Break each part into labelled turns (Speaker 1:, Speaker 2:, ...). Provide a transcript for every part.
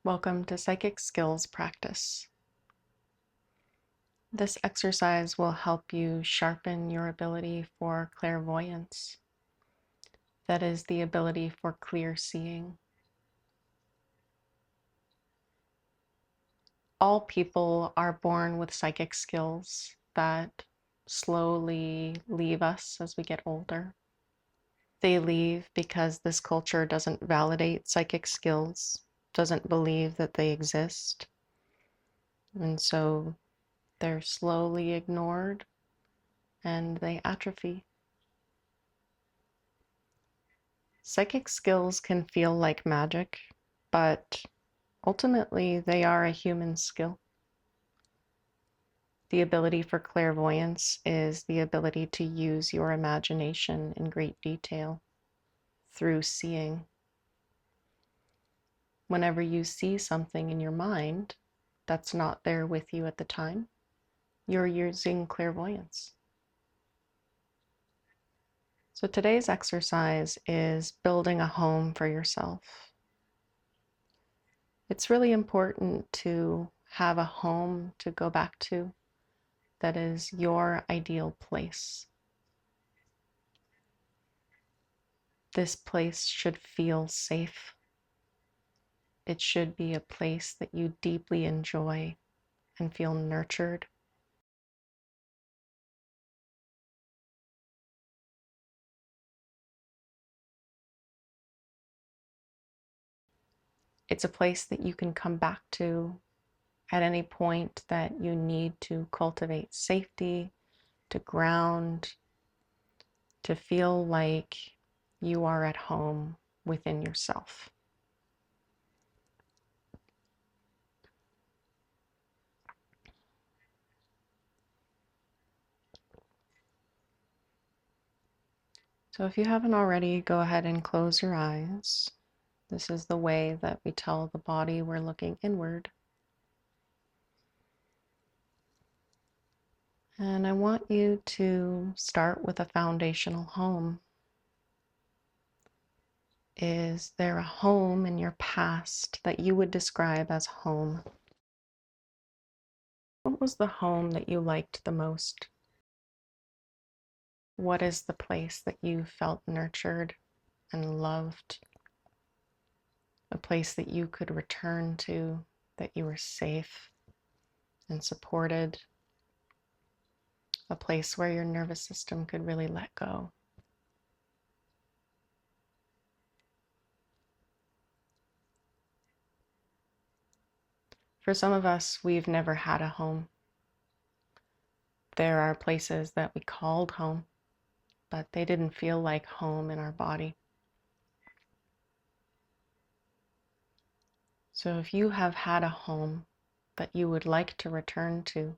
Speaker 1: Welcome to Psychic Skills Practice. This exercise will help you sharpen your ability for clairvoyance. That is the ability for clear seeing. All people are born with psychic skills that slowly leave us as we get older. They leave because this culture doesn't validate psychic skills, doesn't believe that they exist. And so they're slowly ignored and they atrophy. Psychic skills can feel like magic, but ultimately they are a human skill. The ability for clairvoyance is the ability to use your imagination in great detail through seeing. Whenever you see something in your mind that's not there with you at the time, you're using clairvoyance. So today's exercise is building a home for yourself. It's really important to have a home to go back to that is your ideal place. This place should feel safe. It should be a place that you deeply enjoy and feel nurtured. It's a place that you can come back to at any point that you need to cultivate safety, to ground, to feel like you are at home within yourself. So if you haven't already, go ahead and close your eyes. This is the way that we tell the body we're looking inward. And I want you to start with a foundational home. Is there a home in your past that you would describe as home? What was the home that you liked the most? What is the place that you felt nurtured and loved? A place that you could return to, that you were safe and supported? A place where your nervous system could really let go. For some of us, we've never had a home. There are places that we called home, but they didn't feel like home in our body. So if you have had a home that you would like to return to,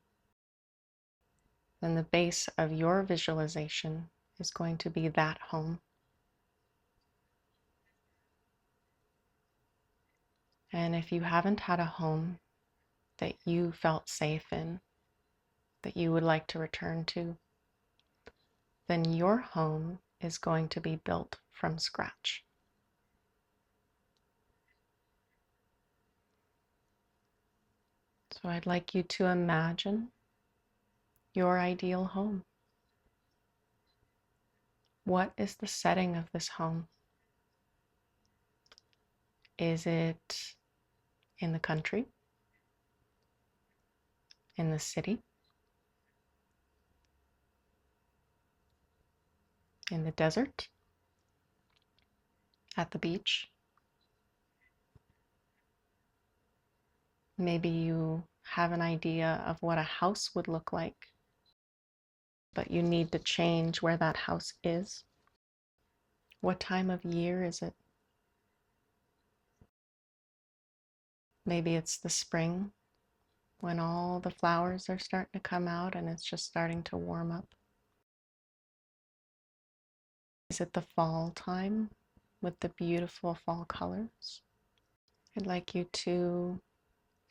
Speaker 1: then the base of your visualization is going to be that home. And if you haven't had a home that you felt safe in, that you would like to return to, then your home is going to be built from scratch. So I'd like you to imagine your ideal home. What is the setting of this home? Is it in the country? In the city? In the desert? At the beach? Maybe you have an idea of what a house would look like, but you need to change where that house is. What time of year is it? Maybe it's the spring when all the flowers are starting to come out and it's just starting to warm up. Is it the fall time with the beautiful fall colors? I'd like you to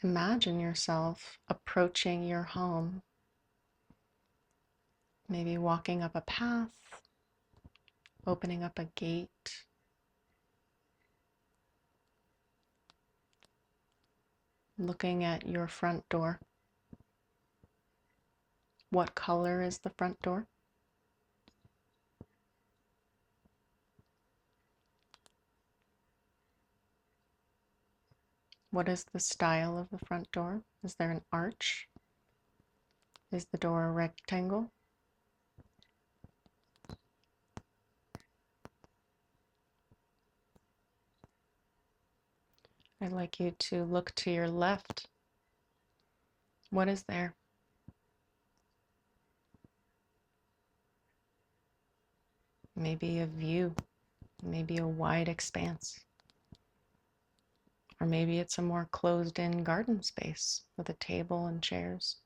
Speaker 1: imagine yourself approaching your home, maybe walking up a path, opening up a gate, looking at your front door. What color is the front door? What is the style of the front door? Is there an arch? Is the door a rectangle? I'd like you to look to your left. What is there? Maybe a view, maybe a wide expanse. Or maybe it's a more closed-in garden space with a table and chairs.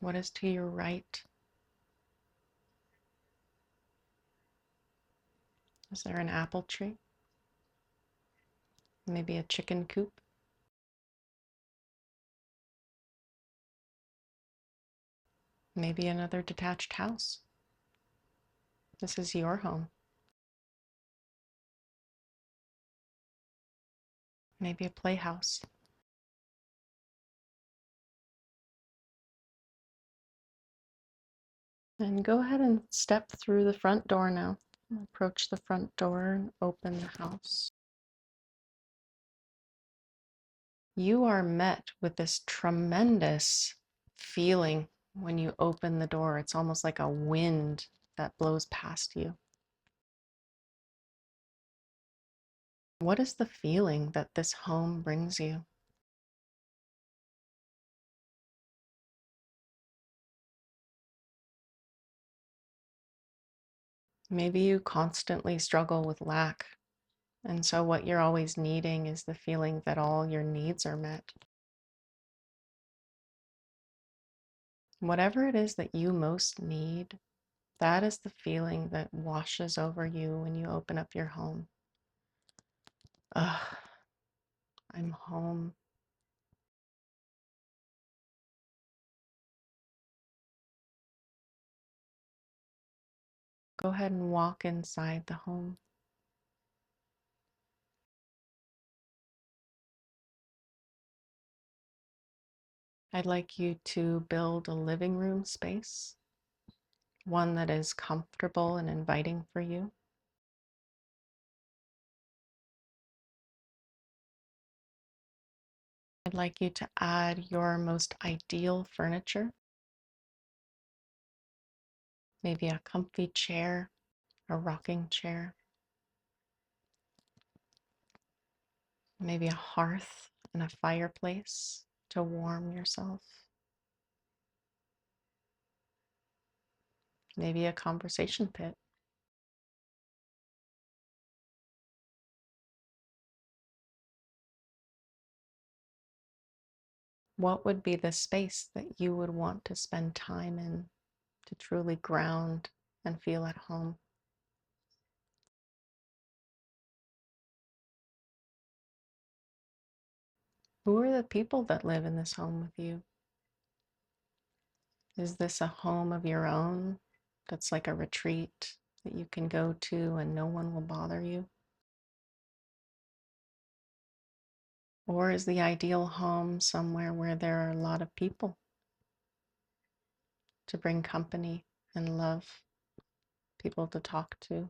Speaker 1: What is to your right? Is there an apple tree? Maybe a chicken coop? Maybe another detached house. This is your home. Maybe a playhouse. And go ahead and step through the front door now. Approach the front door and open the house. You are met with this tremendous feeling when you open the door. It's almost like a wind that blows past you. What is the feeling that this home brings you? Maybe you constantly struggle with lack, and so what you're always needing is the feeling that all your needs are met. Whatever it is that you most need, that is the feeling that washes over you when you open up your home. Ugh, I'm home. Go ahead and walk inside the home. I'd like you to build a living room space, one that is comfortable and inviting for you. I'd like you to add your most ideal furniture, maybe a comfy chair, a rocking chair, maybe a hearth and a fireplace to warm yourself, maybe a conversation pit. What would be the space that you would want to spend time in to truly ground and feel at home? Who are the people that live in this home with you? Is this a home of your own that's like a retreat that you can go to and no one will bother you? Or is the ideal home somewhere where there are a lot of people to bring company and love, people to talk to?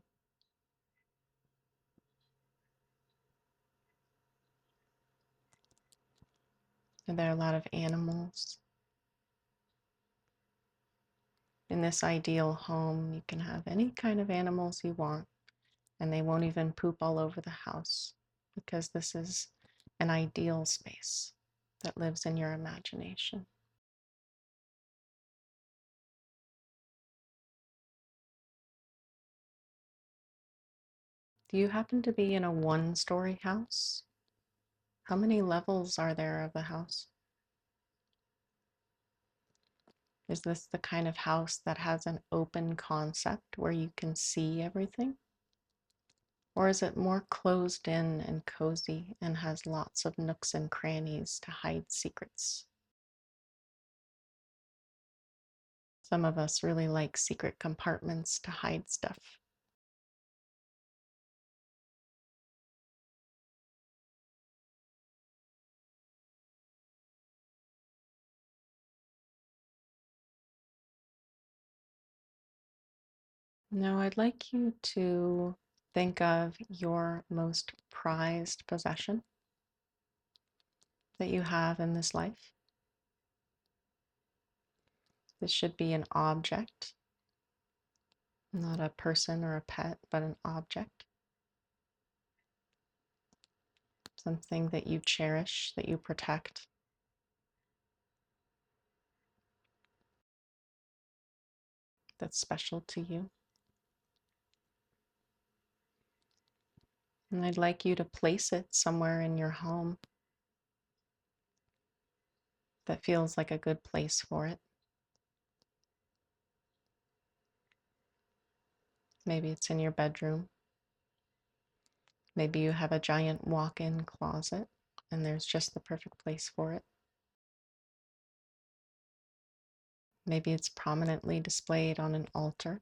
Speaker 1: Are there a lot of animals? In this ideal home, you can have any kind of animals you want, and they won't even poop all over the house because this is an ideal space that lives in your imagination. Do you happen to be in a one-story house? How many levels are there of the house? Is this the kind of house that has an open concept where you can see everything? Or is it more closed in and cozy and has lots of nooks and crannies to hide secrets? Some of us really like secret compartments to hide stuff. Now, I'd like you to think of your most prized possession that you have in this life. This should be an object, not a person or a pet, but an object. Something that you cherish, that you protect, that's special to you. And I'd like you to place it somewhere in your home that feels like a good place for it. Maybe it's in your bedroom. Maybe you have a giant walk-in closet and there's just the perfect place for it. Maybe it's prominently displayed on an altar.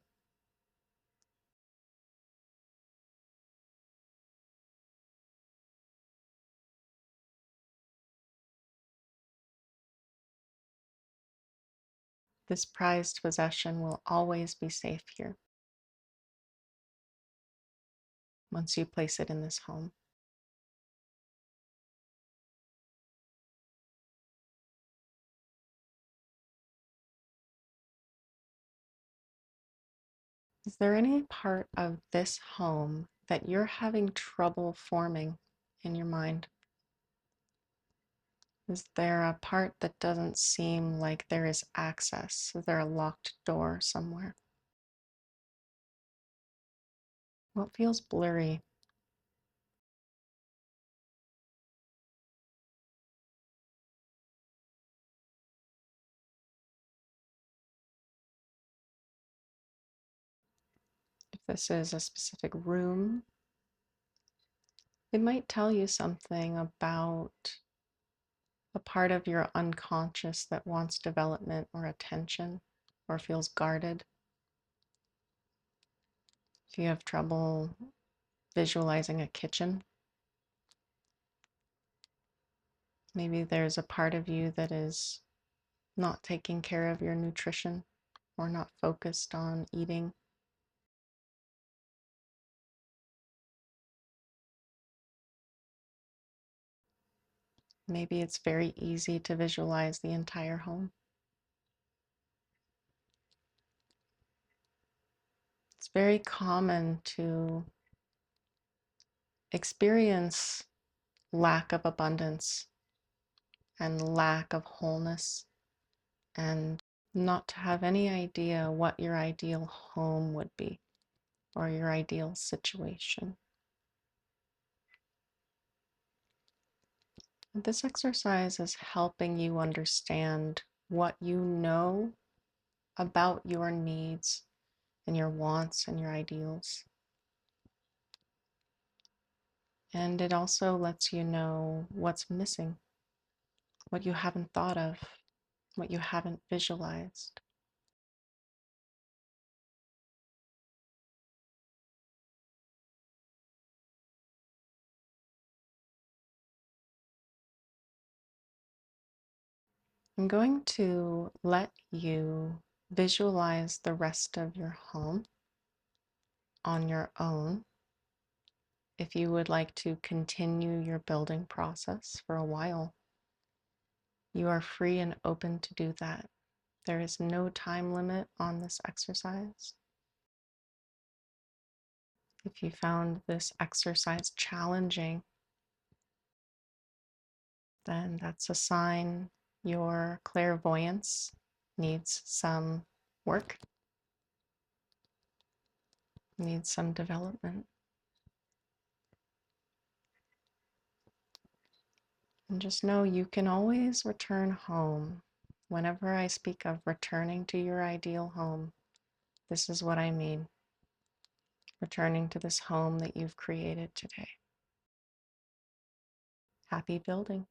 Speaker 1: This prized possession will always be safe here once you place it in this home. Is there any part of this home that you're having trouble forming in your mind? Is there a part that doesn't seem like there is access? Is there a locked door somewhere? What feels blurry? If this is a specific room, it might tell you something about a part of your unconscious that wants development or attention or feels guarded. If you have trouble visualizing a kitchen, maybe there's a part of you that is not taking care of your nutrition or not focused on eating. Maybe it's very easy to visualize the entire home. It's very common to experience lack of abundance and lack of wholeness and not to have any idea what your ideal home would be or your ideal situation. And this exercise is helping you understand what you know about your needs and your wants and your ideals. And it also lets you know what's missing, what you haven't thought of, what you haven't visualized. I'm going to let you visualize the rest of your home on your own. If you would like to continue your building process for a while, you are free and open to do that. There is no time limit on this exercise. If you found this exercise challenging, then that's a sign your clairvoyance needs some work, needs some development. And just know you can always return home. Whenever I speak of returning to your ideal home, this is what I mean. Returning to this home that you've created today. Happy building.